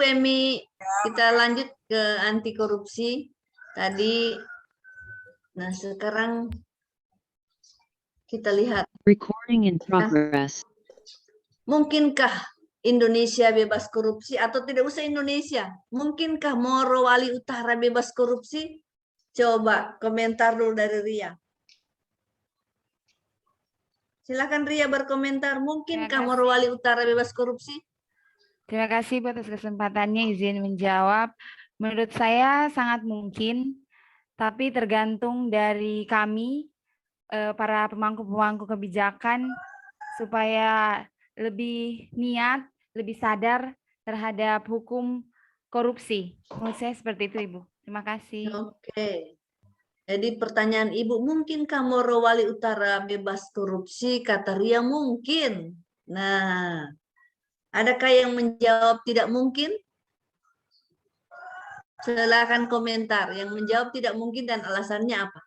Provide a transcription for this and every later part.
Emi, kita lanjut ke anti korupsi tadi. Nah, sekarang kita lihat. Recording in progress. Mungkinkah Indonesia bebas korupsi atau tidak usah Indonesia? Mungkinkah Morowali Utara bebas korupsi? Coba komentar dulu dari Ria. Silakan Ria berkomentar. Mungkinkah Morowali Utara bebas korupsi? Terima kasih atas kesempatannya, izin menjawab. Menurut saya sangat mungkin, tapi tergantung dari kami, para pemangku-pemangku kebijakan, supaya lebih niat, lebih sadar terhadap hukum korupsi. Menurut saya seperti itu, Ibu. Terima kasih. Oke. Jadi pertanyaan Ibu, mungkinkah Morowali Utara bebas korupsi? Kata Ria, mungkin. Nah, adakah yang menjawab tidak mungkin? Silakan komentar. Yang menjawab tidak mungkin dan alasannya apa?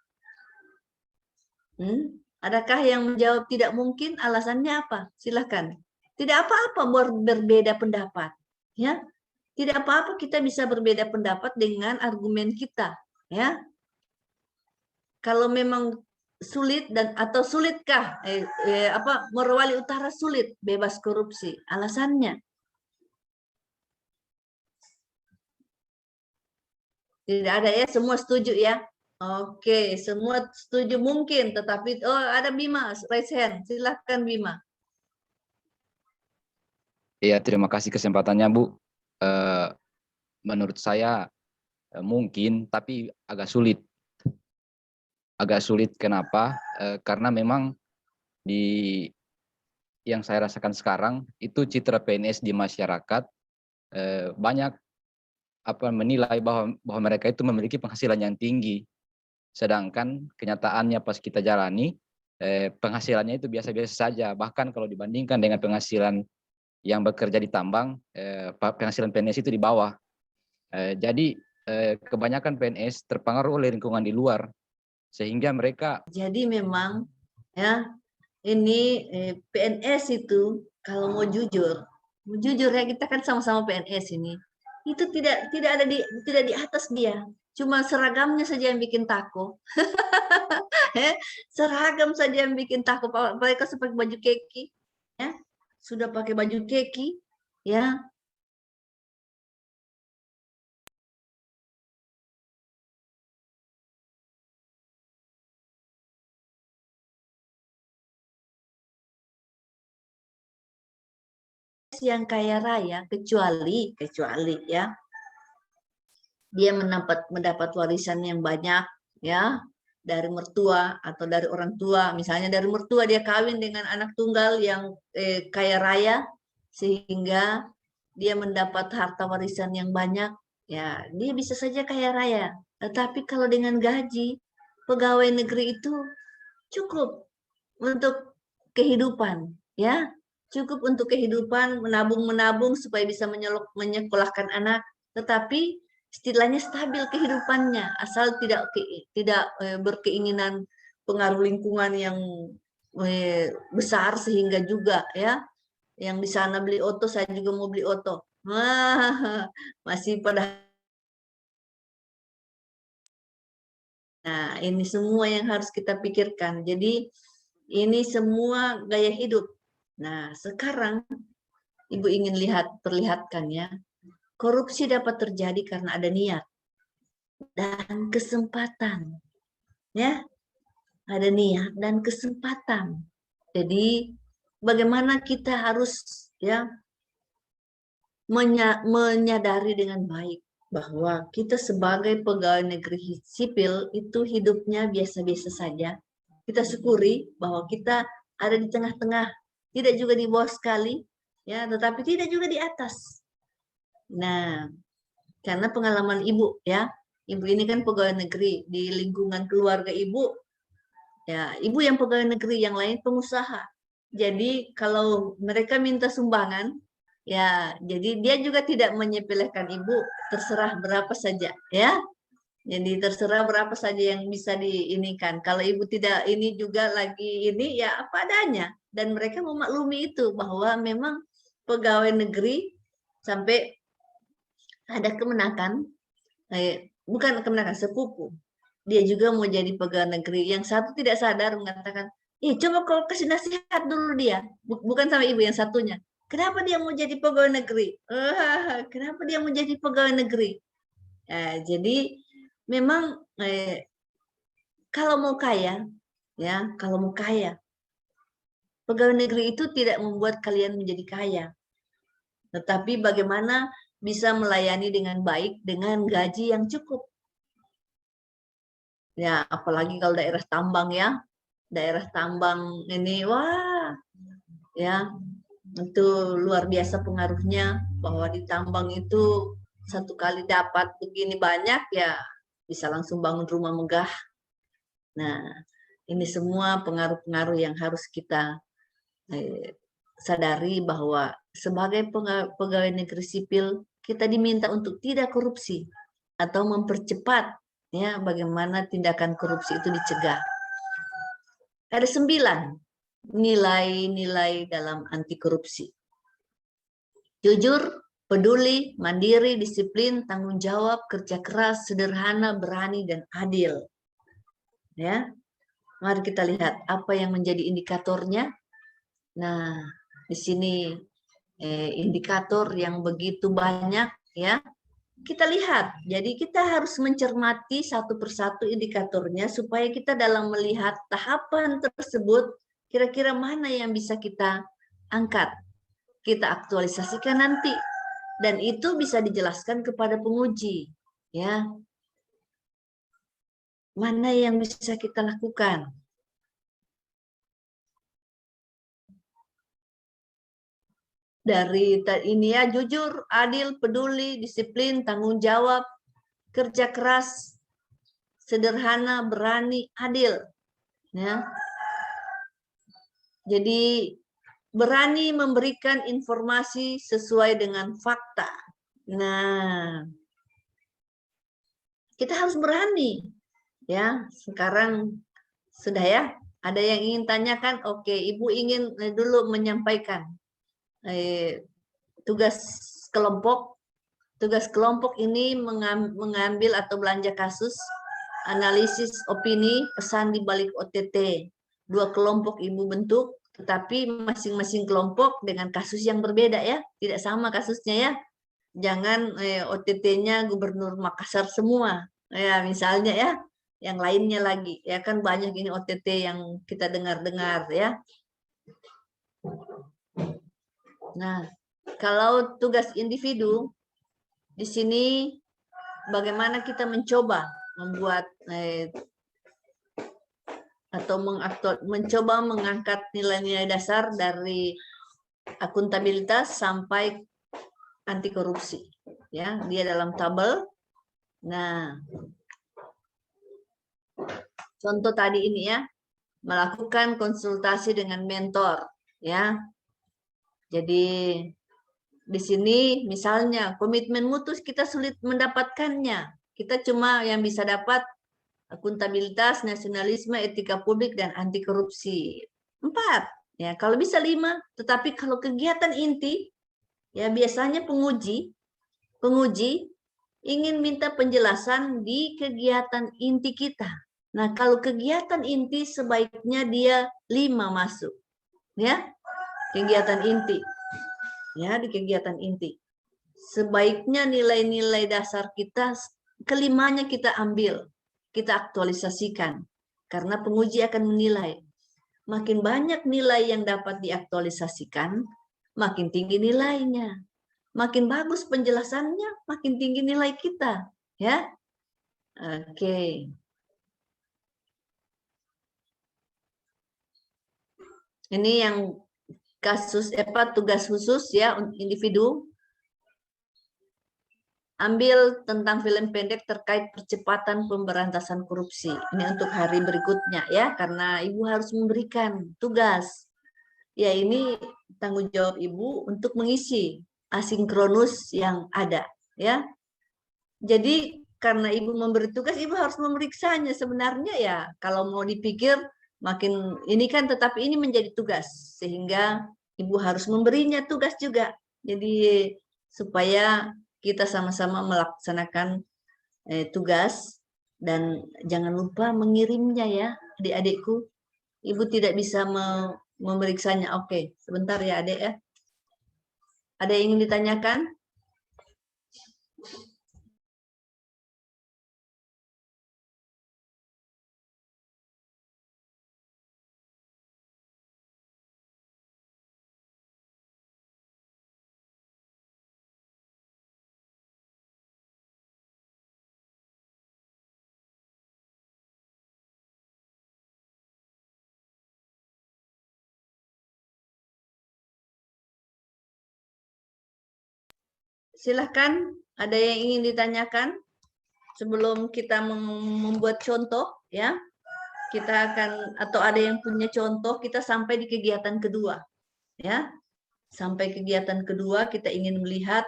Adakah yang menjawab tidak mungkin? Alasannya apa? Silakan. Tidak apa-apa berbeda pendapat. Ya, tidak apa-apa kita bisa berbeda pendapat dengan argumen kita. Ya, kalau memang sulit atau sulitkah Morowali Utara sulit bebas korupsi? Alasannya? Tidak ada ya, semua setuju ya. Oke, semua setuju mungkin, tetapi ada Bima, raise hand. Silahkan Bima. Iya, terima kasih kesempatannya Bu. Menurut saya mungkin, tapi agak sulit. Agak sulit kenapa? Karena memang yang saya rasakan sekarang itu citra PNS di masyarakat banyak menilai bahwa mereka itu memiliki penghasilan yang tinggi, sedangkan kenyataannya pas kita jalani penghasilannya itu biasa-biasa saja. Bahkan kalau dibandingkan dengan penghasilan yang bekerja di tambang, penghasilan PNS itu di bawah. Jadi kebanyakan PNS terpengaruh oleh lingkungan di luar, sehingga mereka. Jadi memang ya ini PNS itu kalau mau jujur ya, kita kan sama-sama PNS ini. Itu tidak ada tidak di atas dia. Cuma seragamnya saja yang bikin takut. Seragam saja yang bikin takut. Mereka pakai baju keki, ya sudah pakai baju keki, ya. Yang kaya raya kecuali ya dia mendapat warisan yang banyak ya dari mertua atau dari orang tua. Misalnya dari mertua dia kawin dengan anak tunggal yang kaya raya sehingga dia mendapat harta warisan yang banyak, ya dia bisa saja kaya raya. Tetapi kalau dengan gaji pegawai negeri itu cukup untuk kehidupan, ya cukup untuk kehidupan, menabung supaya bisa menyekolahkan anak, tetapi istilahnya stabil kehidupannya, asal tidak berkeinginan pengaruh lingkungan yang besar sehingga juga ya yang di sana beli oto, saya juga mau beli oto. Masih pada. Nah, ini semua yang harus kita pikirkan. Jadi ini semua gaya hidup. Nah, sekarang Ibu ingin perlihatkan ya, korupsi dapat terjadi karena ada niat dan kesempatan. Ya, ada niat dan kesempatan. Jadi bagaimana kita harus ya menyadari dengan baik bahwa kita sebagai pegawai negeri sipil itu hidupnya biasa-biasa saja. Kita syukuri bahwa kita ada di tengah-tengah, tidak juga di bawah sekali, ya, tetapi tidak juga di atas. Nah, karena pengalaman Ibu ya, Ibu ini kan pegawai negeri, di lingkungan keluarga Ibu, ya Ibu yang pegawai negeri, yang lain pengusaha. Jadi kalau mereka minta sumbangan, ya jadi dia juga tidak menyepelekan Ibu, terserah berapa saja ya. Jadi terserah berapa saja yang bisa diinikan. Kalau Ibu tidak ini juga lagi ini ya apa adanya. Dan mereka memaklumi itu bahwa memang pegawai negeri sampai ada kemenakan, bukan kemenakan, sepupu. Dia juga mau jadi pegawai negeri. Yang satu tidak sadar mengatakan, coba kau kasih nasihat dulu dia. Bukan sama ibu, yang satunya. Kenapa dia mau jadi pegawai negeri? Kenapa dia mau jadi pegawai negeri? Jadi memang kalau mau kaya, ya, kalau mau kaya, pegawai negeri itu tidak membuat kalian menjadi kaya. Tetapi bagaimana bisa melayani dengan baik dengan gaji yang cukup. Ya, apalagi kalau daerah tambang ya. Daerah tambang ini, wah, ya, itu luar biasa pengaruhnya, bahwa di tambang itu satu kali dapat begini banyak, ya bisa langsung bangun rumah megah. Nah, ini semua pengaruh-pengaruh yang harus kita sadari, bahwa sebagai pegawai negeri sipil, kita diminta untuk tidak korupsi atau mempercepat ya bagaimana tindakan korupsi itu dicegah. Ada 9 nilai-nilai dalam anti korupsi. Jujur, peduli, mandiri, disiplin, tanggung jawab, kerja keras, sederhana, berani, dan adil. Ya, mari kita lihat apa yang menjadi indikatornya. Nah, di sini indikator yang begitu banyak ya. Kita lihat, jadi kita harus mencermati satu persatu indikatornya supaya kita dalam melihat tahapan tersebut kira-kira mana yang bisa kita angkat, kita aktualisasikan nanti, dan itu bisa dijelaskan kepada penguji, ya. Mana yang bisa kita lakukan? Dari ini ya, jujur, adil, peduli, disiplin, tanggung jawab, kerja keras, sederhana, berani, adil. Ya. Jadi berani memberikan informasi sesuai dengan fakta. Nah, kita harus berani. Ya, sekarang sudah ya. Ada yang ingin tanyakan? Oke, Ibu ingin dulu menyampaikan tugas kelompok. Tugas kelompok ini mengambil atau belanja kasus, analisis opini, pesan di balik OTT. 2 kelompok Ibu bentuk, tetapi masing-masing kelompok dengan kasus yang berbeda ya, tidak sama kasusnya ya. Jangan OTT-nya Gubernur Makassar semua, ya misalnya ya, yang lainnya lagi, ya kan banyak ini OTT yang kita dengar-dengar ya. Nah, kalau tugas individu, di sini bagaimana kita mencoba membuat atau mencoba mengangkat nilai-nilai dasar dari akuntabilitas sampai anti korupsi. Ya, dia dalam tabel. Nah, contoh tadi ini ya, melakukan konsultasi dengan mentor, ya. Jadi di sini misalnya komitmen mutu kita sulit mendapatkannya. Kita cuma yang bisa dapat akuntabilitas, nasionalisme, etika publik, dan anti korupsi. 4. Ya, kalau bisa 5. Tetapi kalau kegiatan inti, ya biasanya penguji ingin minta penjelasan di kegiatan inti kita. Nah, kalau kegiatan inti sebaiknya dia 5 masuk. Ya, kegiatan inti. Ya, di kegiatan inti. Sebaiknya nilai-nilai dasar kita, kelimanya kita ambil, kita aktualisasikan. Karena penguji akan menilai. Makin banyak nilai yang dapat diaktualisasikan, makin tinggi nilainya. Makin bagus penjelasannya, makin tinggi nilai kita. Ya, oke. Ini yang kasus tugas khusus ya individu. Ambil tentang film pendek terkait percepatan pemberantasan korupsi. Ini untuk hari berikutnya ya, karena Ibu harus memberikan tugas. Ya, ini tanggung jawab Ibu untuk mengisi asinkronus yang ada ya. Jadi karena Ibu memberi tugas, Ibu harus memeriksanya. Sebenarnya ya kalau mau dipikir makin ini kan, tetapi ini menjadi tugas sehingga Ibu harus memberinya tugas juga. Jadi supaya kita sama-sama melaksanakan tugas dan jangan lupa mengirimnya ya adik-adikku. Ibu tidak bisa memeriksanya. Oke, sebentar ya adik ya. Ada yang ingin ditanyakan? Silahkan, ada yang ingin ditanyakan sebelum kita membuat contoh ya. Kita akan, atau ada yang punya contoh, kita sampai di kegiatan kedua ya. Sampai kegiatan kedua kita ingin melihat,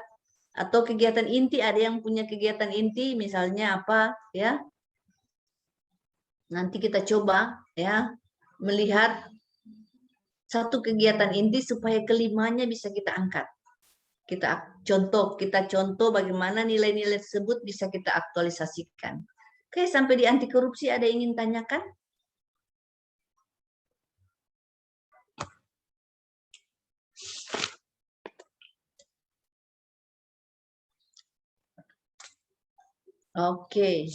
atau kegiatan inti, ada yang punya kegiatan inti misalnya apa ya. Nanti kita coba ya melihat satu kegiatan inti supaya kelimanya bisa kita angkat. Kita contoh bagaimana nilai-nilai tersebut bisa kita aktualisasikan. Oke, sampai di anti korupsi ada yang ingin tanyakan? Oke.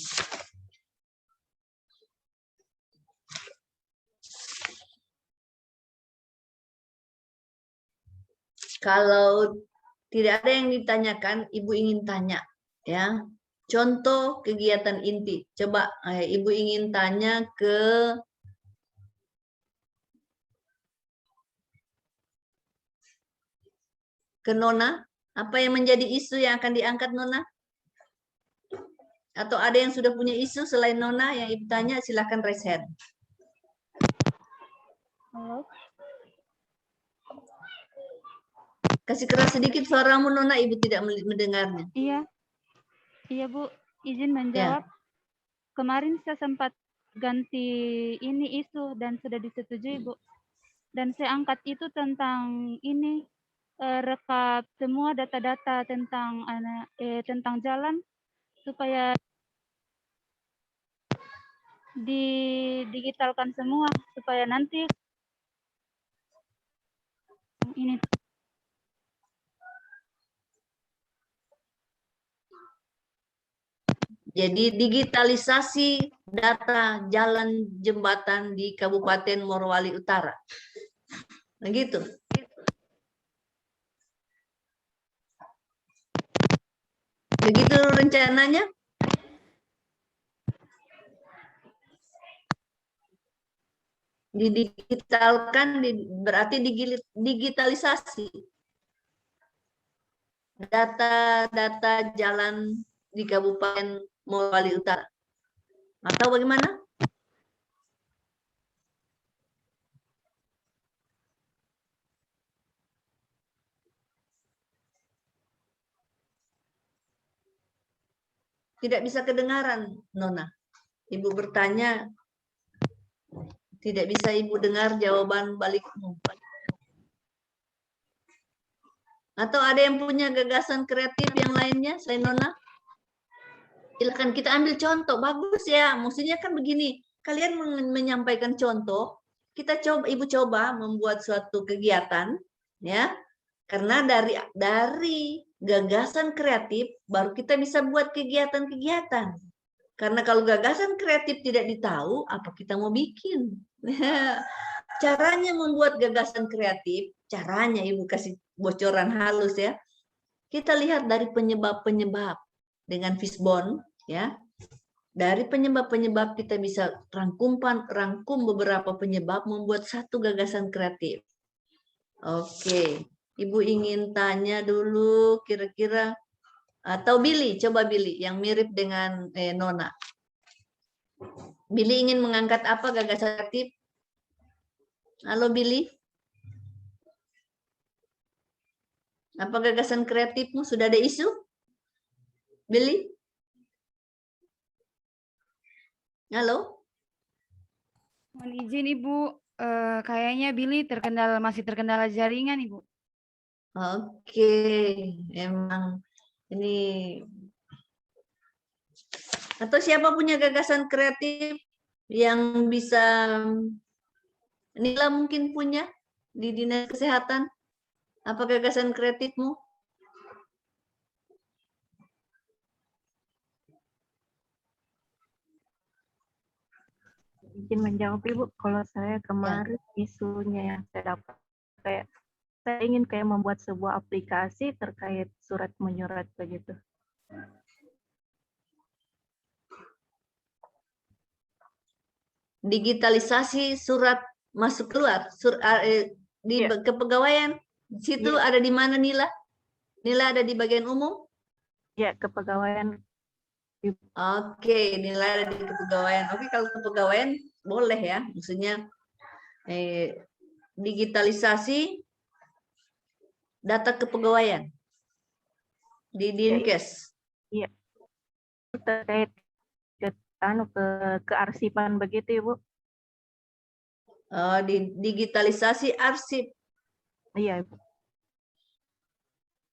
Kalau tidak ada yang ditanyakan, Ibu ingin tanya ya. Contoh kegiatan inti. Coba Ibu ingin tanya ke Nona, apa yang menjadi isu yang akan diangkat Nona? Atau ada yang sudah punya isu selain Nona yang Ibu tanya, silakan raise hand. Halo. Kasih keras sedikit suaramu Nona, Ibu tidak mendengarnya. Iya. Iya, Bu. Izin menjawab. Kemarin saya sempat ganti ini isu dan sudah disetujui, Bu. Dan saya angkat itu tentang ini, rekap semua data-data tentang tentang jalan supaya didigitalkan semua supaya nanti ini. Jadi digitalisasi data jalan jembatan di Kabupaten Morowali Utara. Begitu. Begitu rencananya? Didigitalkan berarti digitalisasi data-data jalan di Kabupaten Morowali Utara. Atau bagaimana? Tidak bisa kedengaran, Nona. Ibu bertanya, tidak bisa Ibu dengar jawaban balikmu. Atau ada yang punya gagasan kreatif yang lainnya, saya Nona? Silakan kita ambil contoh, bagus ya. Maksudnya kan begini, kalian menyampaikan contoh, kita coba, Ibu coba membuat suatu kegiatan, ya. Karena dari gagasan kreatif baru kita bisa buat kegiatan-kegiatan. Karena kalau gagasan kreatif tidak ditahu, apa kita mau bikin? Caranya membuat gagasan kreatif, caranya Ibu kasih bocoran halus ya. Kita lihat dari penyebab-penyebab dengan fishbone ya. Dari penyebab-penyebab kita bisa rangkum beberapa penyebab membuat satu gagasan kreatif. Oke, Ibu ingin tanya dulu kira-kira, atau Billy, coba Billy yang mirip dengan Nona. Billy ingin mengangkat apa gagasan kreatif? Halo Billy. Apa gagasan kreatifmu? Sudah ada isu? Billy? Halo? Mohon izin Ibu, kayaknya Billy masih terkendala jaringan Ibu. Oke, Ini atau siapa punya gagasan kreatif yang bisa Nila mungkin punya di Dinas Kesehatan? Apa gagasan kreatifmu? Izin menjawab Ibu, kalau saya kemarin isunya yang saya dapat kayak saya ingin kayak membuat sebuah aplikasi terkait surat menyurat begitu. Digitalisasi surat masuk keluar di Iya. kepegawaian. Di situ Iya. ada di mana Nila? Nila ada di bagian umum? Ya, kepegawaian. Oke, Nila ada di kepegawaian. Oke, kalau kepegawaian boleh ya. Maksudnya digitalisasi data kepegawaian di Dinkes. Iya. Terkait kearsipan begitu Ibu. Digitalisasi arsip. Iya Ibu.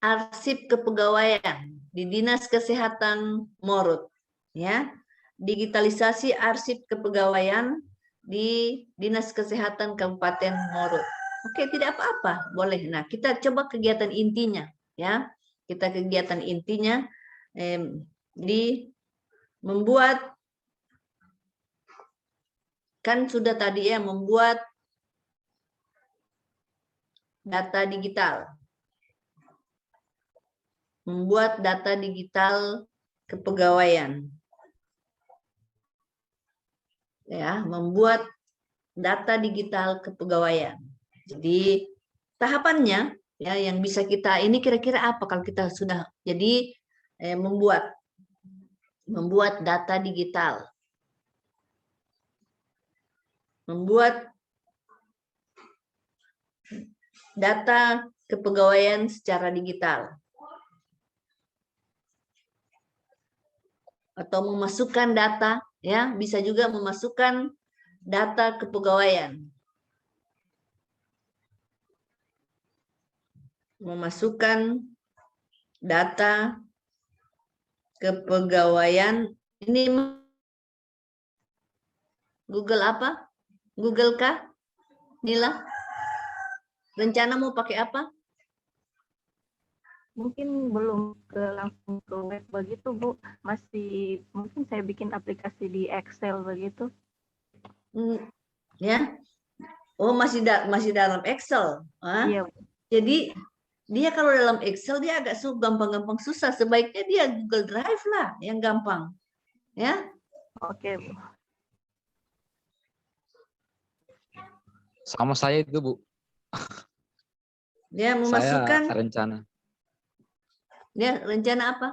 Arsip kepegawaian di Dinas Kesehatan Morut, ya. Digitalisasi arsip kepegawaian di Dinas Kesehatan Kabupaten Morut. Oke, tidak apa-apa, boleh. Nah, kita coba kegiatan intinya, ya. Kita kegiatan intinya di membuat, kan sudah tadi ya, membuat data digital. Membuat data digital kepegawaian. Ya, membuat data digital kepegawaian. Jadi tahapannya ya yang bisa kita ini kira-kira apa kalau kita sudah jadi membuat data digital. Membuat data kepegawaian secara digital. Atau memasukkan data, ya bisa juga memasukkan data kepegawaian. Memasukkan data kepegawaian. Ini Google apa? Google kah? Nila? Rencana mau pakai apa? Mungkin belum langsung ke web begitu Bu, masih mungkin saya bikin aplikasi di Excel begitu. Ya, oh masih dalam Excel. Iya. Jadi dia kalau dalam Excel dia agak gampang-gampang susah. Sebaiknya dia Google Drive lah yang gampang, ya. Oke Bu. Sama saya itu Bu. Dia memasukkan. Saya rencana. Ya, rencana apa?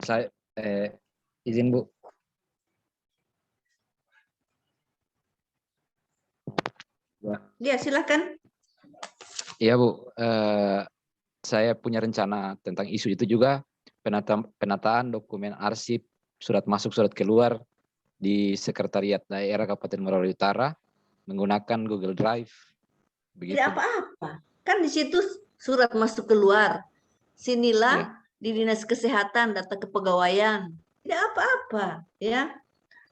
Saya izin Bu. Ya, silakan. Iya Bu. Saya punya rencana tentang isu itu juga, penataan dokumen arsip, surat masuk, surat keluar di Sekretariat Daerah Kabupaten Merauke Utara menggunakan Google Drive. Begitu. Tidak apa-apa. Kan di situ surat masuk keluar. Sinilah ya. Di Dinas Kesehatan data kepegawaian. Tidak apa-apa, ya.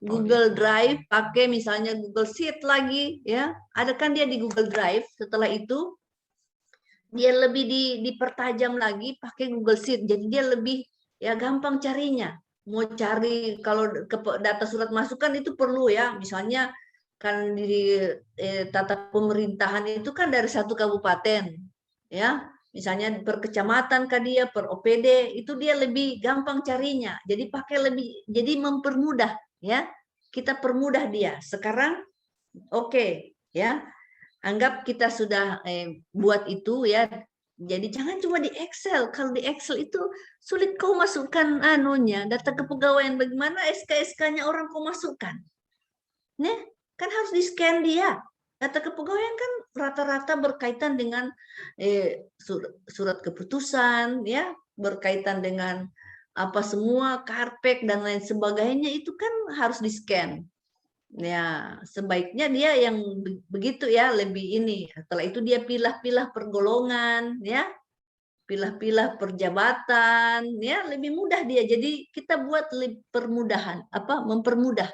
Google Drive pakai misalnya Google Sheet lagi, ya. Ada kan dia di Google Drive. Setelah itu dia lebih dipertajam lagi pakai Google Sheet. Jadi dia lebih ya gampang carinya. Mau cari kalau data surat masuk kan itu perlu ya. Misalnya kan di tata pemerintahan itu kan dari satu kabupaten, ya. Misalnya per kecamatan kan dia, per OPD itu dia lebih gampang carinya. Jadi pakai lebih, jadi mempermudah ya. Kita permudah dia. Sekarang oke, ya. Anggap kita sudah buat itu ya. Jadi jangan cuma di Excel. Kalau di Excel itu sulit kau masukkan anunya, data kepegawaian, bagaimana SK-SK-nya orang kau masukkan. Nih, kan harus di-scan dia. Data kepegawaian kan rata-rata berkaitan dengan surat keputusan, ya, berkaitan dengan apa semua, karpet dan lain sebagainya itu kan harus di-scan. Ya, sebaiknya dia yang begitu ya, lebih ini. Setelah itu dia pilah-pilah per golongan, ya. pilah-pilah perjabatan, ya lebih mudah dia. Jadi kita buat permudahan, mempermudah.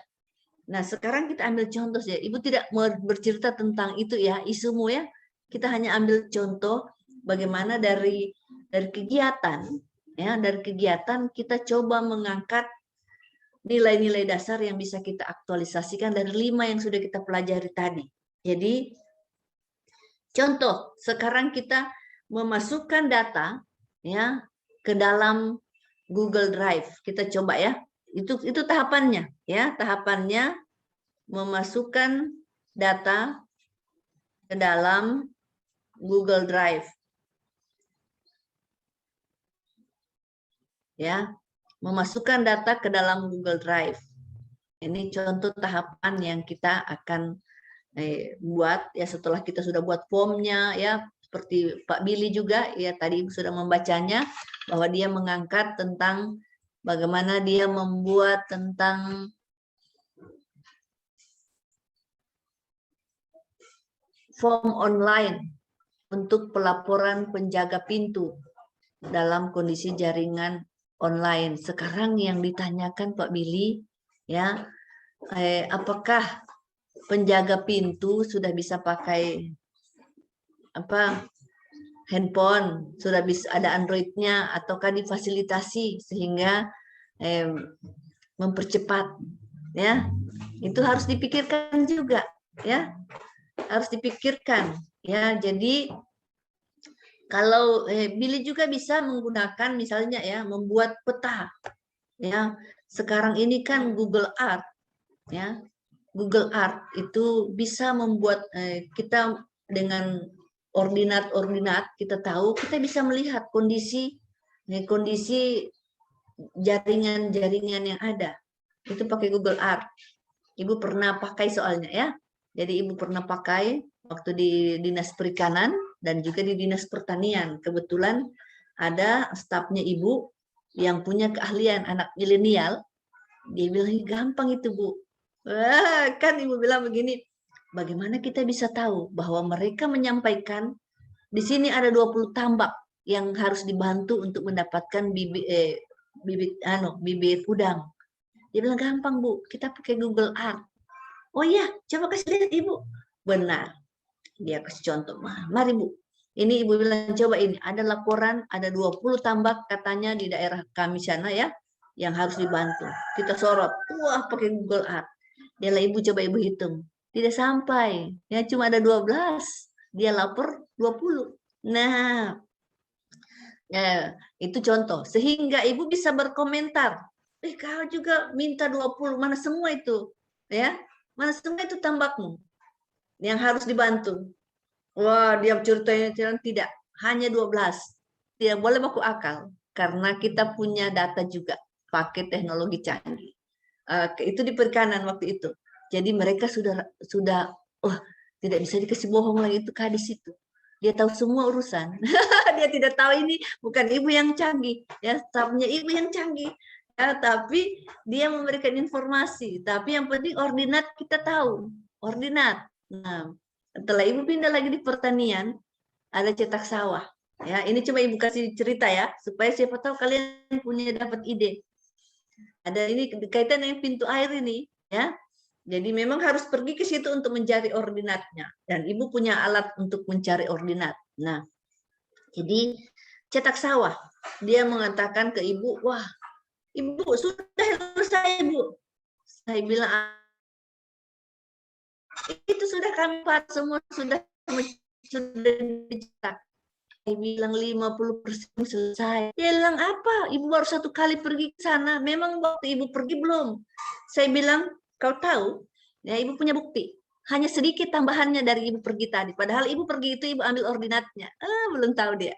Nah, sekarang kita ambil contoh ya. Ibu tidak mau bercerita tentang itu ya, isumu ya. Kita hanya ambil contoh bagaimana dari kegiatan, ya, dari kegiatan kita coba mengangkat nilai-nilai dasar yang bisa kita aktualisasikan dari 5 yang sudah kita pelajari tadi. Jadi, contoh, sekarang kita memasukkan data ya ke dalam Google Drive. Kita coba ya. Itu tahapannya ya, tahapannya memasukkan data ke dalam Google Drive. Ya, memasukkan data ke dalam Google Drive. Ini contoh tahapan yang kita akan buat ya setelah kita sudah buat formnya ya, seperti Pak Billy juga ya tadi sudah membacanya bahwa dia mengangkat tentang bagaimana dia membuat tentang form online untuk pelaporan penjaga pintu dalam kondisi jaringan online. Sekarang yang ditanyakan Pak Billy ya, apakah penjaga pintu sudah bisa pakai handphone, sudah bisa ada Android-nya, ataukah difasilitasi sehingga mempercepat ya. Itu harus dipikirkan juga ya, harus dipikirkan ya. Jadi kalau Billy juga bisa menggunakan misalnya ya, membuat peta ya. Sekarang ini kan Google Earth ya, Google Earth itu bisa membuat kita dengan ordinat kita tahu, kita bisa melihat kondisi jaringan-jaringan yang ada. Itu pakai Google Earth. Ibu pernah pakai soalnya ya. Jadi ibu pernah pakai waktu di Dinas Perikanan dan juga di Dinas Pertanian. Kebetulan ada stafnya ibu yang punya keahlian, anak milenial. Dia bilang, gampang itu Bu. Wah, kan ibu bilang begini, bagaimana kita bisa tahu bahwa mereka menyampaikan di sini ada 20 tambak yang harus dibantu untuk mendapatkan bibit udang. Dia bilang gampang Bu, kita pakai Google Earth. Oh iya, coba kasih lihat Ibu. Benar. Dia kasih contoh. Mari Bu. Ini Ibu bilang coba ini, ada laporan ada 20 tambak katanya di daerah kami sana ya yang harus dibantu. Kita sorot. Wah, pakai Google Earth. Dia lah Ibu coba Ibu hitung. Tidak sampai. Ya cuma ada 12. Dia lapor 20. Nah, ya, itu contoh. Sehingga Ibu bisa berkomentar. Kau juga minta 20. Mana semua itu? Ya, mana semua itu tambakmu yang harus dibantu? Wah, dia ceritanya tidak. Hanya 12. Tidak boleh baku akal. Karena kita punya data juga. Pakai teknologi canggih. Itu di perikanan waktu itu. Jadi mereka sudah tidak bisa dikasih bohong lagi itu kadis itu. Dia tahu semua urusan. Dia tidak tahu ini bukan ibu yang canggih, ya, stafnya ibu yang canggih. Ya, tapi dia memberikan informasi. Tapi yang penting ordinat kita tahu, ordinat. Nah, setelah ibu pindah lagi di pertanian, ada cetak sawah. Ya, ini coba ibu kasih cerita ya, supaya siapa tahu kalian punya dapat ide. Ada ini kaitan dengan pintu air ini, ya. Jadi memang harus pergi ke situ untuk mencari ordinatnya. Dan ibu punya alat untuk mencari ordinat. Nah, jadi cetak sawah. Dia mengatakan ke ibu, wah, Ibu sudah selesai Bu. Saya bilang, itu sudah kami semua sudah dicetak. Saya bilang 50% selesai. Dia bilang apa? Ibu baru 1 kali pergi ke sana. Memang waktu ibu pergi belum? Saya bilang, kau tahu? Ya, ibu punya bukti. Hanya sedikit tambahannya dari ibu pergi tadi. Padahal ibu pergi itu ibu ambil ordinatnya. Belum tahu dia.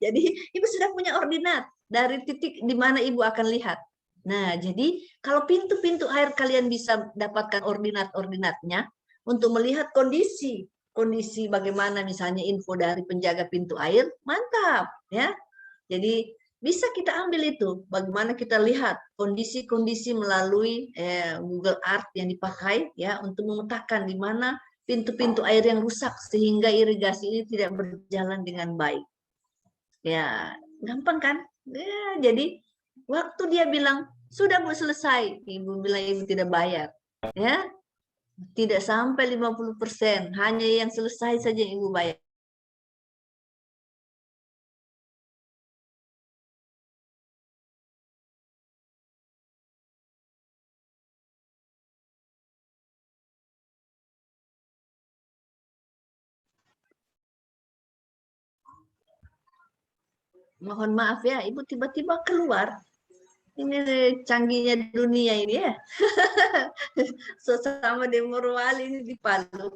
Jadi ibu sudah punya ordinat dari titik di mana ibu akan lihat. Nah, jadi kalau pintu-pintu air kalian bisa dapatkan ordinat-ordinatnya untuk melihat kondisi bagaimana misalnya info dari penjaga pintu air, mantap ya. Jadi bisa kita ambil itu, bagaimana kita lihat kondisi-kondisi melalui Google Earth yang dipakai ya untuk memetakan di mana pintu-pintu air yang rusak sehingga irigasi ini tidak berjalan dengan baik. Ya, gampang kan? Ya, jadi waktu dia bilang, sudah Bu selesai, Ibu bilang Ibu tidak bayar. Ya, tidak sampai 50%, hanya yang selesai saja yang Ibu bayar. Mohon maaf ya, Ibu tiba-tiba keluar. Ini canggihnya dunia ini ya. Sesama di Morowali ini di Palu.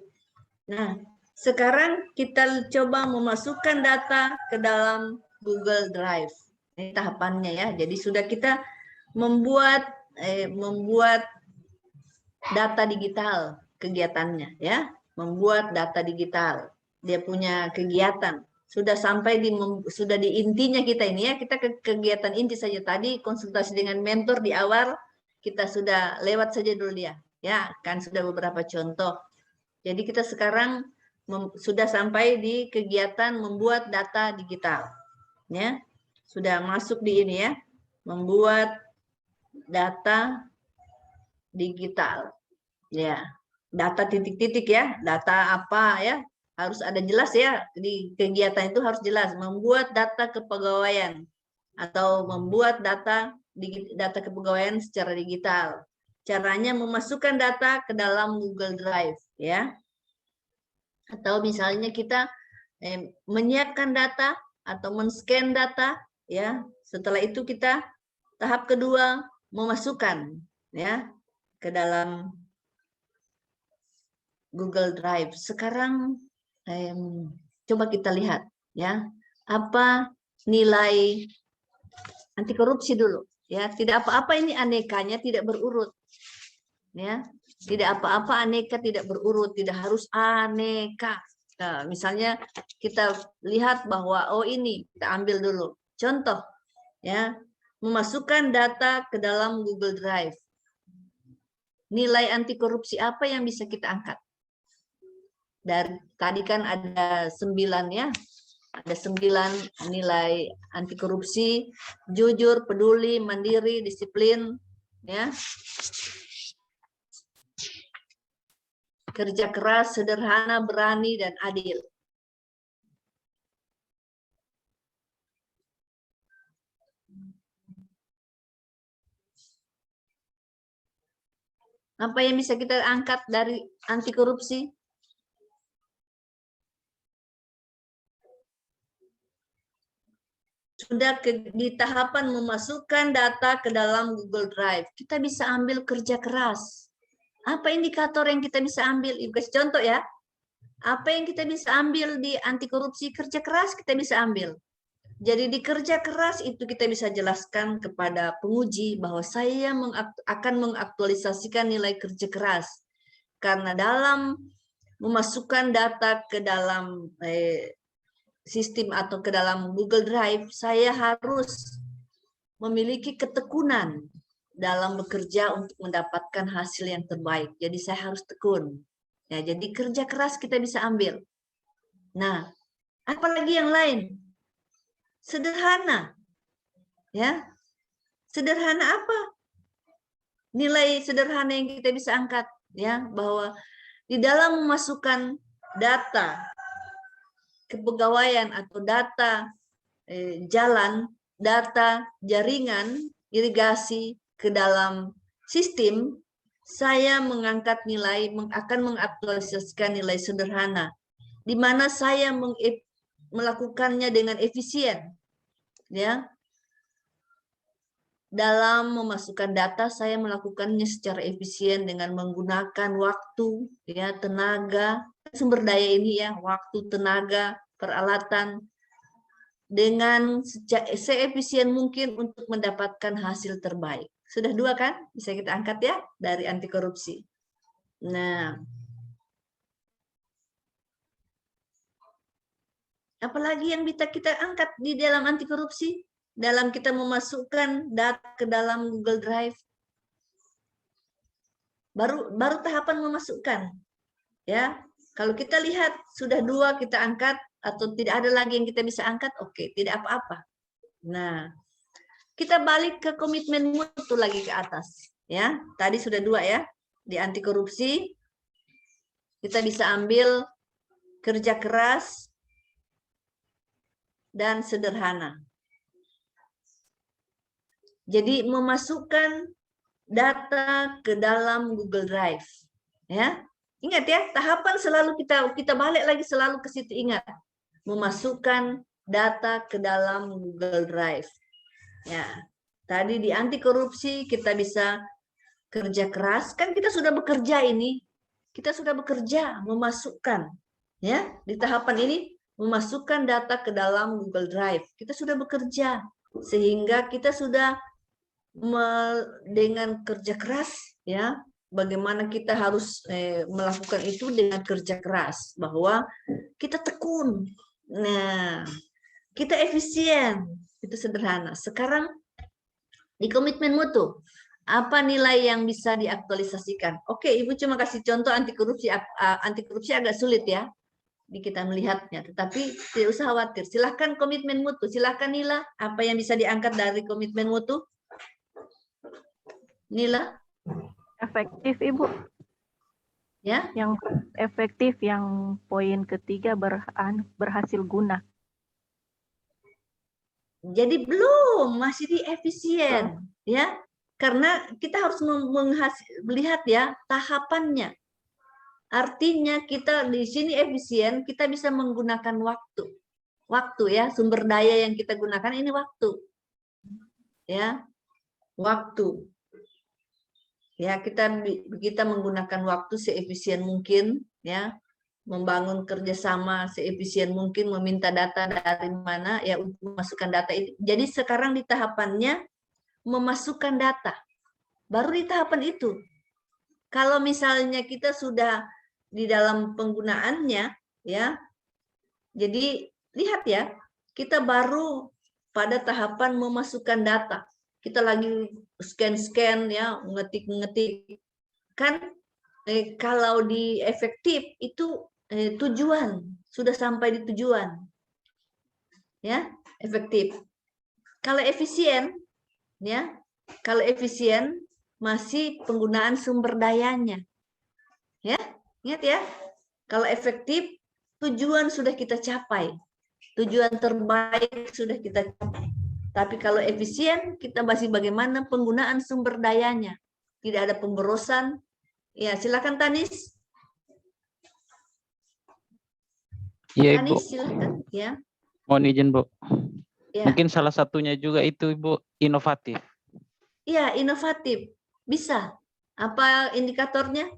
Nah, sekarang kita coba memasukkan data ke dalam Google Drive. Ini tahapannya ya. Jadi sudah kita membuat data digital kegiatannya ya. Membuat data digital. Dia punya kegiatan. Sudah sampai sudah di intinya kita ini ya. Kita ke kegiatan inti saja tadi konsultasi dengan mentor di awal kita sudah lewat saja dulu dia. Ya, kan sudah beberapa contoh. Jadi kita sekarang sudah sampai di kegiatan membuat data digital. Ya. Sudah masuk di ini ya. Membuat data digital. Ya. Data titik-titik ya. Data apa ya? Harus ada jelas ya. Di kegiatan itu harus jelas. Membuat data kepegawaian atau membuat data kepegawaian secara digital. Caranya memasukkan data ke dalam Google Drive ya. Atau misalnya kita menyiapkan data atau men-scan data ya. Setelah itu kita tahap kedua memasukkan ya ke dalam Google Drive. Sekarang coba kita lihat ya, apa nilai anti korupsi dulu ya. Tidak apa-apa ini anekanya tidak berurut ya. Tidak apa-apa aneka tidak berurut, tidak harus aneka. Nah, misalnya kita lihat bahwa oh ini kita ambil dulu contoh ya, memasukkan data ke dalam Google Drive. Nilai anti korupsi apa yang bisa kita angkat? Dari tadi kan ada 9 ya. Ada 9 nilai anti korupsi: jujur, peduli, mandiri, disiplin ya. Kerja keras, sederhana, berani, dan adil. Apa yang bisa kita angkat dari anti korupsi? Sudah di tahapan memasukkan data ke dalam Google Drive. Kita bisa ambil kerja keras. Apa indikator yang kita bisa ambil? Ibu kasih contoh ya. Apa yang kita bisa ambil di anti korupsi? Kerja keras kita bisa ambil. Jadi di kerja keras itu kita bisa jelaskan kepada penguji bahwa saya akan mengaktualisasikan nilai kerja keras. Karena dalam memasukkan data ke dalam sistem atau ke dalam Google Drive, saya harus memiliki ketekunan dalam bekerja untuk mendapatkan hasil yang terbaik. Jadi saya harus tekun. Ya, jadi kerja keras kita bisa ambil. Nah, apalagi yang lain? Sederhana. Ya. Sederhana apa? Nilai sederhana yang kita bisa angkat ya, bahwa di dalam memasukkan data kepegawaian atau data jalan, data jaringan irigasi ke dalam sistem, saya mengangkat nilai, akan mengaktualisasikan nilai sederhana, di mana saya melakukannya dengan efisien. Ya, dalam memasukkan data saya melakukannya secara efisien dengan menggunakan waktu, ya, tenaga, sumber daya ini ya, waktu, tenaga, peralatan, dengan seefisien mungkin untuk mendapatkan hasil terbaik. Sudah 2 kan? Bisa kita angkat ya dari anti korupsi. Nah, apalagi yang bisa kita angkat di dalam anti korupsi? Dalam kita memasukkan data ke dalam Google Drive. Baru tahapan memasukkan. Ya, kalau kita lihat sudah 2 kita angkat, atau tidak ada lagi yang kita bisa angkat, oke, tidak apa-apa. Nah, kita balik ke komitmen mutu lagi ke atas. Ya, tadi sudah 2 ya. Di anti korupsi, kita bisa ambil kerja keras dan sederhana. Jadi memasukkan data ke dalam Google Drive. Ya, ingat ya, tahapan selalu kita balik lagi selalu ke situ, ingat. Memasukkan data ke dalam Google Drive. Ya, tadi di anti korupsi kita bisa kerja keras, kan kita sudah bekerja ini. Kita sudah bekerja memasukkan, ya, di tahapan ini memasukkan data ke dalam Google Drive. Kita sudah bekerja sehingga kita sudah dengan kerja keras, ya, bagaimana kita harus melakukan itu dengan kerja keras, bahwa kita tekun. Nah, kita efisien, itu sederhana. Sekarang di komitmen mutu, apa nilai yang bisa diaktualisasikan? Oke, Ibu cuma kasih contoh anti korupsi agak sulit ya di kita melihatnya, tetapi tidak usah khawatir. Silahkan komitmen mutu, silahkan Nila, apa yang bisa diangkat dari komitmen mutu? Nila? Efektif, Ibu. Ya? Yang efektif, yang poin ketiga berhasil guna. Jadi belum, masih di efisien, ya. Karena kita harus melihat ya tahapannya. Artinya kita di sini efisien, kita bisa menggunakan waktu. Waktu ya, sumber daya yang kita gunakan ini waktu. Ya. Waktu. Ya, kita menggunakan waktu seefisien mungkin, ya, membangun kerjasama seefisien mungkin, meminta data dari mana, ya, untuk memasukkan data itu. Jadi sekarang di tahapannya memasukkan data, baru di tahapan itu. Kalau misalnya kita sudah di dalam penggunaannya, ya, jadi lihat ya, kita baru pada tahapan memasukkan data. Kita lagi scan-scan ya, ngetik-ngetik. Kan kalau di efektif itu tujuan, sudah sampai di tujuan. Ya, efektif. Kalau efisien ya, kalau efisien masih penggunaan sumber dayanya. Ya, ingat ya. Kalau efektif tujuan sudah kita capai. Tujuan terbaik sudah kita capai. Tapi kalau efisien, kita masih bagaimana penggunaan sumber dayanya. Tidak ada pemborosan. Ya, silakan Tanis. Iya, Ibu. Tanis, silakan. Ya. Mohon izin, Bu. Ya. Mungkin salah satunya juga itu, Ibu, inovatif. Iya, inovatif. Bisa. Apa indikatornya?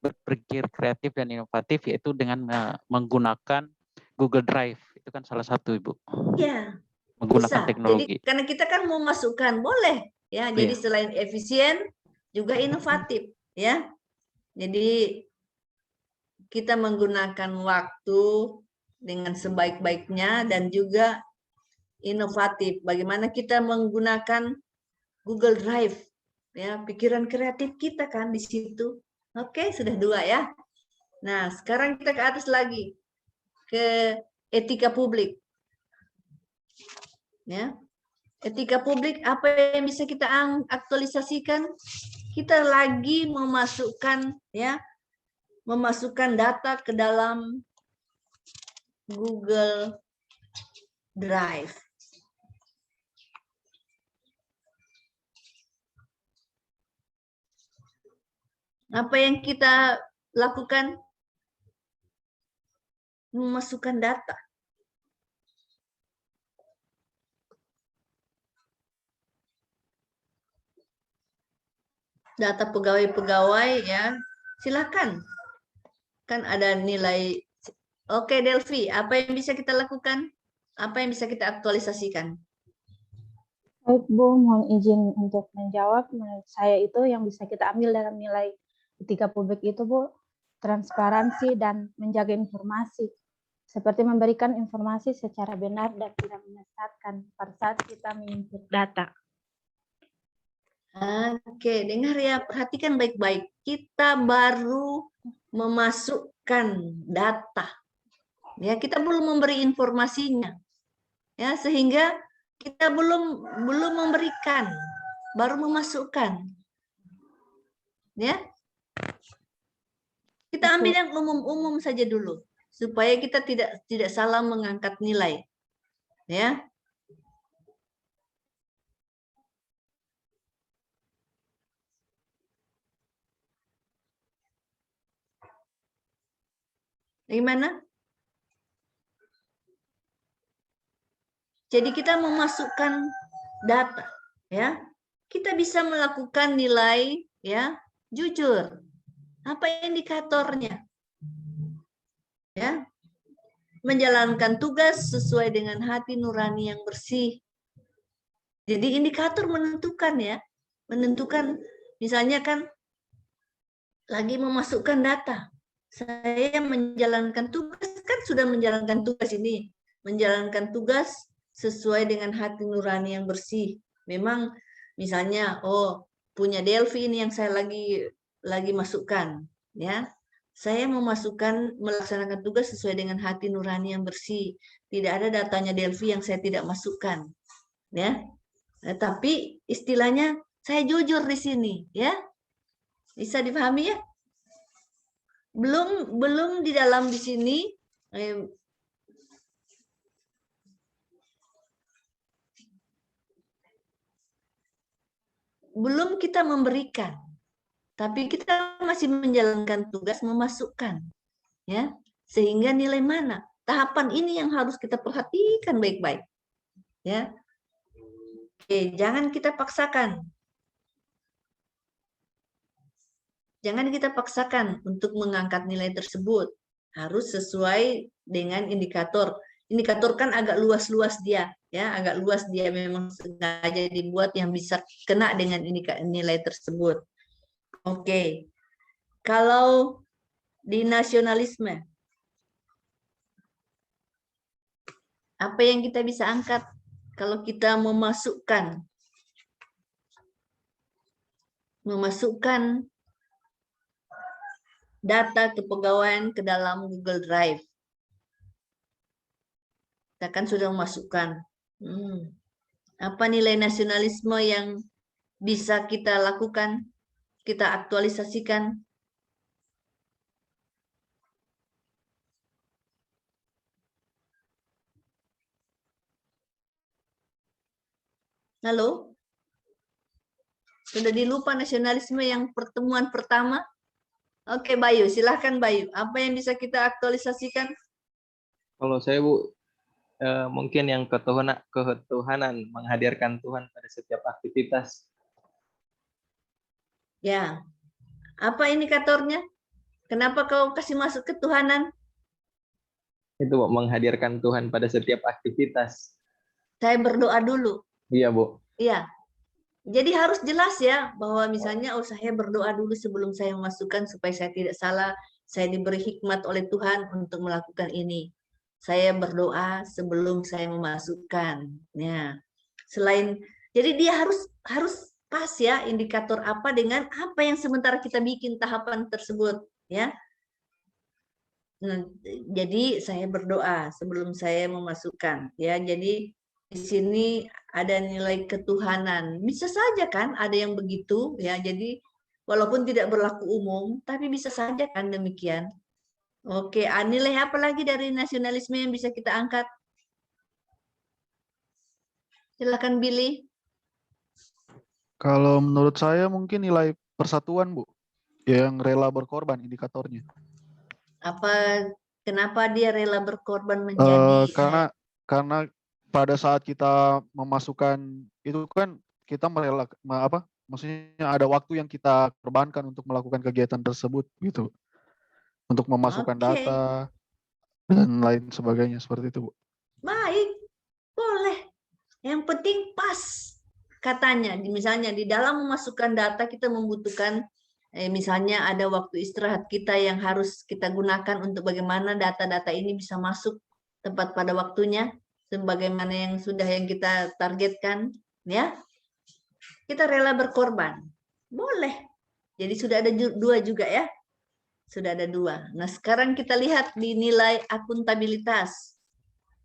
Berpikir kreatif dan inovatif, yaitu dengan menggunakan Google Drive. Itu kan salah satu, Ibu. Iya. Menggunakan Bisa. teknologi. Jadi karena kita kan mau masukkan, boleh ya. Jadi selain efisien juga inovatif ya. Jadi kita menggunakan waktu dengan sebaik-baiknya dan juga inovatif. Bagaimana kita menggunakan Google Drive ya, pikiran kreatif kita kan di situ. Oke, sudah 2 ya. Nah, sekarang kita ke atas lagi ke etika publik. Ya, etika publik apa yang bisa kita aktualisasikan? Kita lagi memasukkan ya, memasukkan data ke dalam Google Drive. Apa yang kita lakukan? Memasukkan data. Data pegawai-pegawai ya, silakan. Kan ada nilai. Oke Delvi, apa yang bisa kita lakukan? Apa yang bisa kita aktualisasikan? Baik Bu, mohon izin untuk menjawab. Menurut saya itu yang bisa kita ambil dalam nilai etika publik itu Bu, transparansi dan menjaga informasi. Seperti memberikan informasi secara benar dan tidak menyesatkan pada saat kita menginput data. Oke, dengar ya, perhatikan baik-baik. Kita baru memasukkan data. Ya, kita belum memberi informasinya. Ya, sehingga kita belum memberikan, baru memasukkan. Ya. Kita ambil yang umum-umum saja dulu supaya kita tidak salah mengangkat nilai. Ya. Gimana? Jadi kita memasukkan data, ya. Kita bisa melakukan nilai, ya, jujur. Apa indikatornya? Ya. Menjalankan tugas sesuai dengan hati nurani yang bersih. Jadi indikator menentukan, ya. Menentukan, misalnya kan lagi memasukkan data. Saya menjalankan tugas, kan sudah menjalankan tugas ini. Menjalankan tugas sesuai dengan hati nurani yang bersih. Memang misalnya, oh punya Delphi ini yang saya lagi masukkan, ya. Saya melaksanakan tugas sesuai dengan hati nurani yang bersih. Tidak ada datanya Delphi yang saya tidak masukkan, ya. Tapi istilahnya saya jujur di sini, ya. Bisa dipahami ya? Belum di dalam di sini belum kita memberikan, tapi kita masih menjalankan tugas memasukkan, ya, sehingga nilai mana tahapan ini yang harus kita perhatikan baik-baik, ya. Oke, jangan kita paksakan, untuk mengangkat nilai tersebut, harus sesuai dengan indikator. Indikator kan agak luas-luas dia, ya, agak luas dia, memang sengaja dibuat yang bisa kena dengan nilai tersebut. Oke. Kalau di nasionalisme, apa yang kita bisa angkat kalau kita memasukkan data kepegawaian ke dalam Google Drive? Kita kan sudah memasukkan. Apa nilai nasionalisme yang bisa kita lakukan, kita aktualisasikan? Halo? Sudah dilupa nasionalisme yang pertemuan pertama? Oke, Bayu, silahkan Bayu. Apa yang bisa kita aktualisasikan? Kalau saya, Bu, mungkin yang ketuhanan, menghadirkan Tuhan pada setiap aktivitas. Ya. Apa indikatornya? Kenapa kau kasih masuk ketuhanan? Itu, Bu, menghadirkan Tuhan pada setiap aktivitas. Saya berdoa dulu. Iya, Bu. Iya. Jadi harus jelas ya, bahwa misalnya, oh saya berdoa dulu sebelum saya memasukkan supaya saya tidak salah, saya diberi hikmat oleh Tuhan untuk melakukan ini. Saya berdoa sebelum saya memasukkan. Ya. Jadi dia harus pas ya, indikator apa dengan apa yang sementara kita bikin tahapan tersebut, ya. Nah, jadi saya berdoa sebelum saya memasukkan, ya. Jadi di sini ada nilai ketuhanan. Bisa saja kan ada yang begitu, ya. Jadi walaupun tidak berlaku umum, tapi bisa saja kan demikian. Oke, nilai apa lagi dari nasionalisme yang bisa kita angkat? Silakan Billy. Kalau menurut saya mungkin nilai persatuan, Bu, yang rela berkorban indikatornya. Kenapa dia rela berkorban menjadi? Karena pada saat kita memasukkan itu kan kita maksudnya ada waktu yang kita korbankan untuk melakukan kegiatan tersebut gitu, untuk memasukkan data dan lain sebagainya seperti itu, Bu. Baik, boleh. Yang penting pas katanya. Misalnya di dalam memasukkan data kita membutuhkan misalnya ada waktu istirahat kita yang harus kita gunakan untuk bagaimana data-data ini bisa masuk tepat pada waktunya, sebagaimana yang kita targetkan, ya. Kita rela berkorban, boleh. Jadi sudah ada dua juga ya. Sudah ada 2. Nah, sekarang kita lihat di nilai akuntabilitas.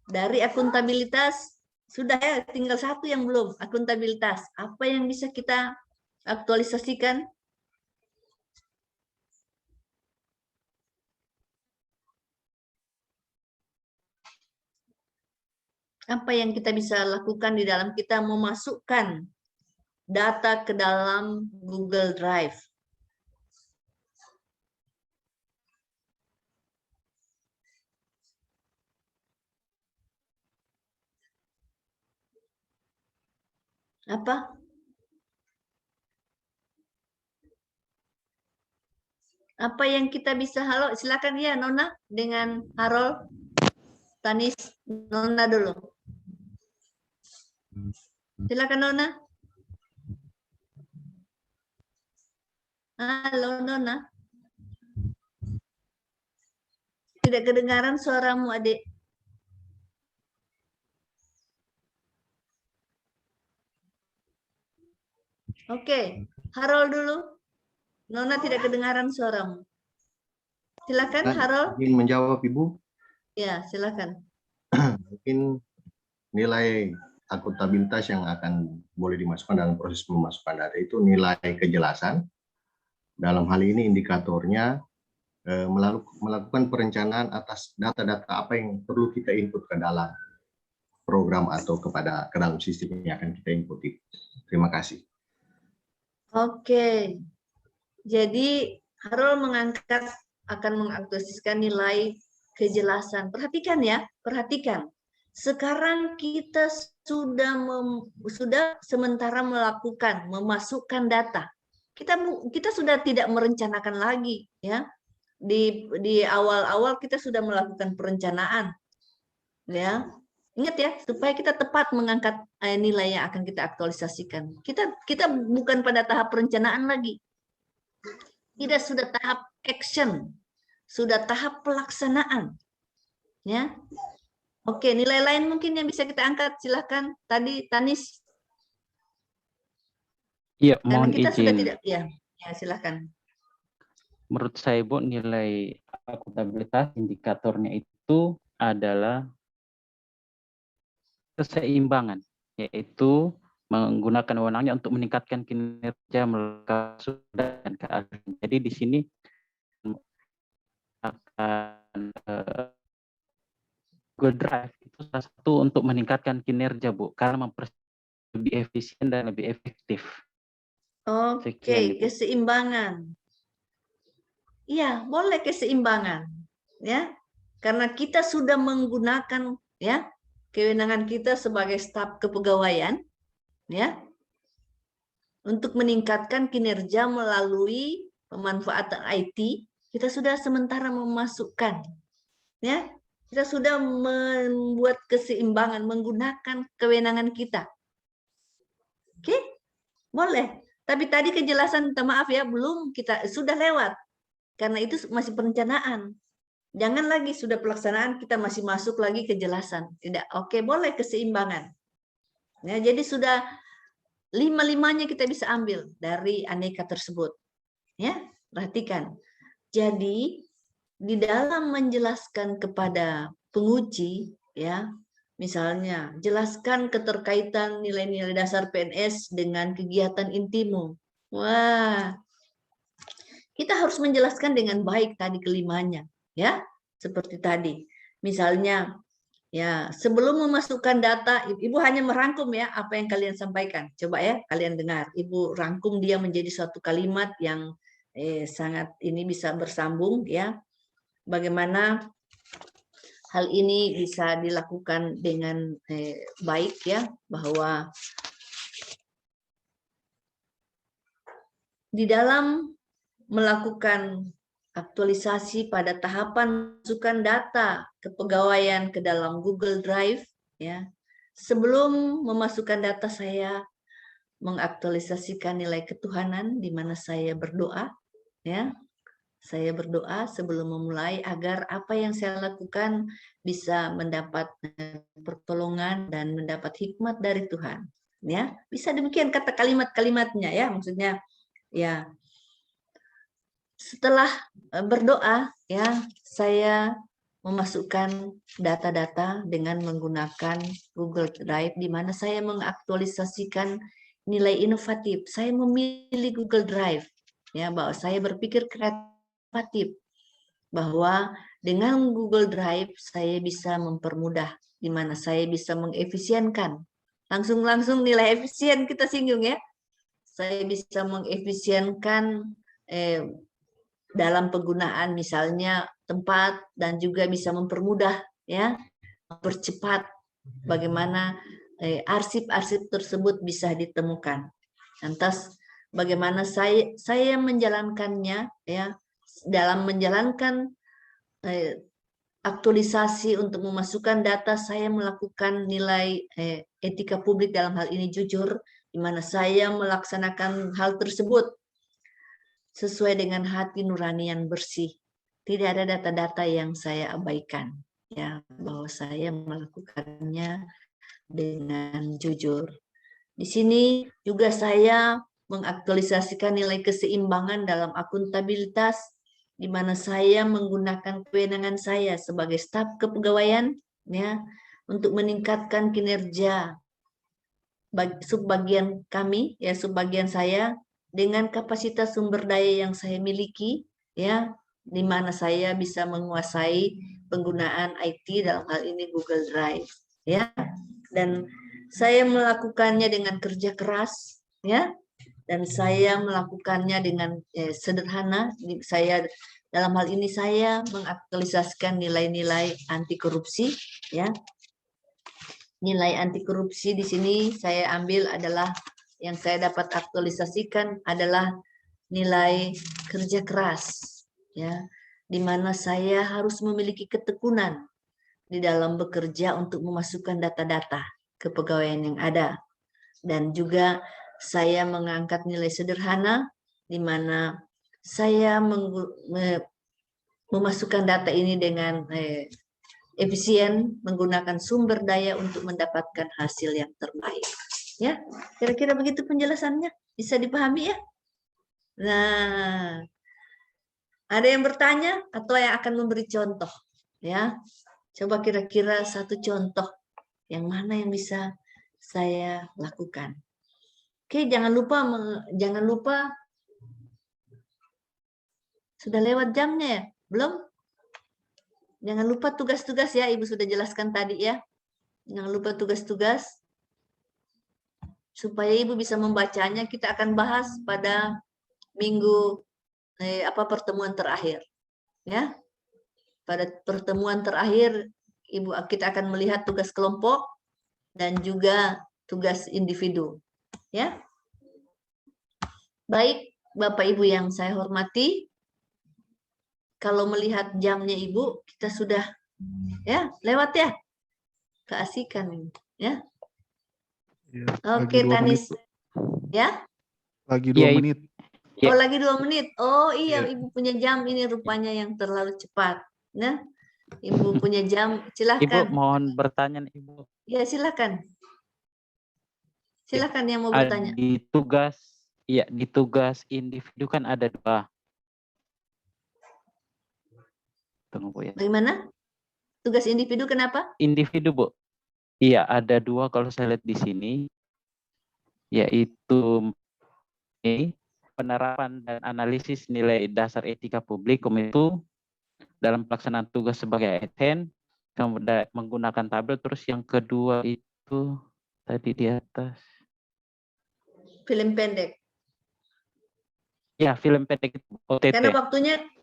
Dari akuntabilitas sudah ya, tinggal 1 yang belum, akuntabilitas. Apa yang bisa kita aktualisasikan? Apa yang kita bisa lakukan di dalam kita memasukkan data ke dalam Google Drive? Apa? Apa yang kita bisa, halo, silakan ya Nona dengan Harold, Tanis, Nona dulu. Silakan Nona. Halo Nona. Tidak kedengaran suaramu, Adik. Oke, Harold dulu. Nona tidak kedengaran suaramu. Silakan Harold. Ingin menjawab Ibu? Ya, silakan. Mungkin nilai akuntabilitas yang akan boleh dimasukkan dalam proses memasukkan data itu nilai kejelasan. Dalam hal ini indikatornya melakukan perencanaan atas data-data apa yang perlu kita input ke dalam program atau ke dalam sistem yang akan kita inputi. Terima kasih. Oke. Jadi Harold akan mengaktualisasikan nilai kejelasan. Perhatikan ya, perhatikan. Sekarang kita sudah sementara memasukkan data. Kita sudah tidak merencanakan lagi ya. Di awal-awal kita sudah melakukan perencanaan. Ya. Ingat ya, supaya kita tepat mengangkat nilai yang akan kita aktualisasikan. Kita bukan pada tahap perencanaan lagi. Kita sudah tahap action, sudah tahap pelaksanaan. Ya. Oke, nilai lain mungkin yang bisa kita angkat, silahkan. Tadi Tanis. Iya, Karena mohon kita izin. sudah tidak, ya silahkan. Menurut saya, Bu, nilai akuntabilitas indikatornya itu adalah keseimbangan, yaitu menggunakan wewenangnya untuk meningkatkan kinerja kasus dan keadilan. Jadi di sini akan Google Drive itu salah satu untuk meningkatkan kinerja, Bu, karena lebih efisien dan lebih efektif. Oke, keseimbangan. Iya, boleh keseimbangan, ya. Karena kita sudah menggunakan ya kewenangan kita sebagai staf kepegawaian ya untuk meningkatkan kinerja melalui pemanfaatan IT. Kita sudah sementara memasukkan ya, kita sudah membuat keseimbangan menggunakan kewenangan kita. Oke, boleh. Tapi tadi kejelasan, minta maaf ya, belum, kita sudah lewat karena itu masih perencanaan. Jangan lagi sudah pelaksanaan kita masih masuk lagi kejelasan. Tidak, oke, boleh keseimbangan. Ya, jadi sudah 5-5-nya kita bisa ambil dari aneka tersebut. Ya, perhatikan. Jadi di dalam menjelaskan kepada penguji, ya, misalnya jelaskan keterkaitan nilai-nilai dasar PNS dengan kegiatan intimu. Wah, kita harus menjelaskan dengan baik tadi kelimanya. Ya, seperti tadi. Misalnya, ya, sebelum memasukkan data, Ibu hanya merangkum ya apa yang kalian sampaikan. Coba ya, kalian dengar. Ibu rangkum dia menjadi suatu kalimat yang sangat ini bisa bersambung ya. Bagaimana hal ini bisa dilakukan dengan baik ya, bahwa di dalam melakukan aktualisasi pada tahapan masukkan data kepegawaian ke dalam Google Drive ya. Sebelum memasukkan data saya mengaktualisasikan nilai ketuhanan di mana saya berdoa ya. Saya berdoa sebelum memulai agar apa yang saya lakukan bisa mendapat pertolongan dan mendapat hikmat dari Tuhan ya. Bisa demikian kata kalimat-kalimatnya ya, maksudnya ya. setelah berdoa, ya, saya memasukkan data-data dengan menggunakan Google Drive, di mana saya mengaktualisasikan nilai inovatif. Saya memilih Google Drive, ya, bahwa saya berpikir kreatif, bahwa dengan Google Drive saya bisa mempermudah, di mana saya bisa mengefisienkan. Langsung nilai efisien kita singgung, ya. Saya bisa mengefisienkan dalam penggunaan misalnya tempat, dan juga bisa mempermudah, ya, mempercepat bagaimana arsip-arsip tersebut bisa ditemukan. Lantas bagaimana saya menjalankannya, ya, dalam menjalankan aktualisasi untuk memasukkan data, saya melakukan nilai etika publik, dalam hal ini jujur, di mana saya melaksanakan hal tersebut sesuai dengan hati nurani yang bersih. Tidak ada data-data yang saya abaikan, ya, bahwa saya melakukannya dengan jujur. Di sini juga saya mengaktualisasikan nilai keseimbangan dalam akuntabilitas, di mana saya menggunakan kewenangan saya sebagai staf kepegawaian, ya, untuk meningkatkan kinerja subbagian kami, ya, subbagian saya, dengan kapasitas sumber daya yang saya miliki, ya, di mana saya bisa menguasai penggunaan IT, dalam hal ini Google Drive, ya, dan saya melakukannya dengan kerja keras, ya, dan saya melakukannya dengan sederhana. Saya dalam hal ini saya mengaktualisasikan nilai-nilai anti korupsi, ya. Nilai anti korupsi di sini saya ambil adalah, yang saya dapat aktualisasikan adalah nilai kerja keras, ya, di mana saya harus memiliki ketekunan di dalam bekerja untuk memasukkan data-data kepegawaian yang ada, dan juga saya mengangkat nilai sederhana, di mana saya memasukkan data ini dengan efisien, menggunakan sumber daya untuk mendapatkan hasil yang terbaik. Ya, kira-kira begitu penjelasannya, bisa dipahami, ya? Nah, ada yang bertanya atau yang akan memberi contoh, ya? Coba kira-kira satu contoh yang mana yang bisa saya lakukan. Oke, jangan lupa sudah lewat jamnya, ya? Belum? Jangan lupa tugas-tugas, ya, Ibu sudah jelaskan tadi, ya. Jangan lupa tugas-tugas. Supaya Ibu bisa membacanya, kita akan bahas pada minggu pertemuan terakhir, ya. Pada pertemuan terakhir kita akan melihat tugas kelompok dan juga tugas individu, ya. Baik, Bapak Ibu yang saya hormati, kalau melihat jamnya Ibu, kita sudah, ya, lewat, ya. Keasikan ini, ya. Ya, Oke, Tanis. Ya? Lagi 2 menit. Oh, lagi 2 menit. Oh iya, Iya. Ibu punya jam ini rupanya yang terlalu cepat. Nah, Ibu punya jam, silahkan. Ibu mohon bertanya, Ibu. Ya, silakan. Silakan yang mau bertanya. Di tugas individu kan ada 2. Tunggu, Bu, ya. Bagaimana? Tugas individu kenapa? Individu, Bu. Iya, ada 2 kalau saya lihat di sini, yaitu penerapan dan analisis nilai dasar etika publik Kominfo dalam pelaksanaan tugas sebagai ASN, kemudian menggunakan tabel, terus yang kedua itu tadi di atas. Film pendek. Ya, film pendek OTT. Karena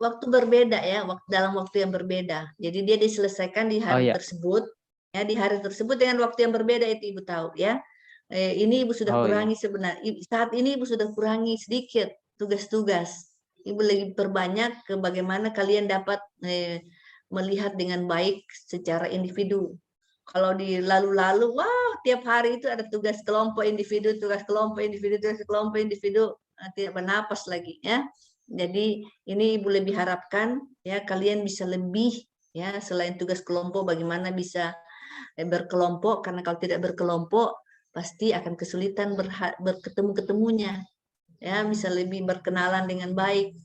waktu berbeda, ya, dalam waktu yang berbeda. Jadi dia diselesaikan di hari tersebut, ya, di hari tersebut dengan waktu yang berbeda, itu Ibu tahu, ya. Ini Ibu sudah kurangi sebenarnya. Saat ini Ibu sudah kurangi sedikit tugas-tugas. Ibu lagi perbanyak ke bagaimana kalian dapat melihat dengan baik secara individu. Kalau di lalu-lalu, wah, tiap hari itu ada tugas kelompok individu, tugas kelompok individu, tugas kelompok individu, tidak bernapas lagi, ya. Jadi ini Ibu lebih harapkan, ya, kalian bisa lebih, ya, selain tugas kelompok, bagaimana bisa berkelompok, karena kalau tidak berkelompok pasti akan kesulitan berketemu-ketemunya, ya, bisa lebih berkenalan dengan baik,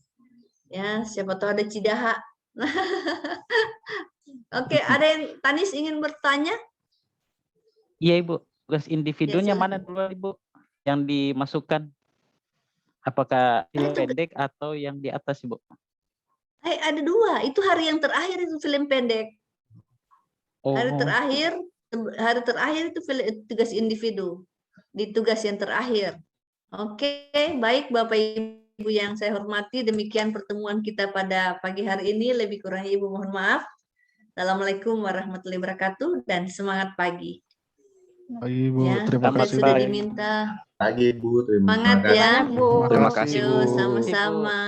Ya, siapa tahu ada Cidaha. Oke, ada yang Tanis ingin bertanya? Iya Ibu, tugas individunya silakan. mana dulu Ibu yang dimasukkan? Apakah film Itu- pendek atau yang di atas Ibu? Ada dua, itu hari yang terakhir itu film pendek. Hari Oh, terakhir itu tugas individu. Di tugas yang terakhir. Oke, baik Bapak Ibu yang saya hormati, demikian pertemuan kita pada pagi hari ini. Lebih kurangnya Ibu mohon maaf. Assalamualaikum warahmatullahi wabarakatuh dan semangat pagi. Baik, Ibu. Ya, Terima sudah kasih. sudah Bu. diminta Pagi Bu, terima semangat kasih. ya. Terima kasih, Yuk, Bu. sama-sama.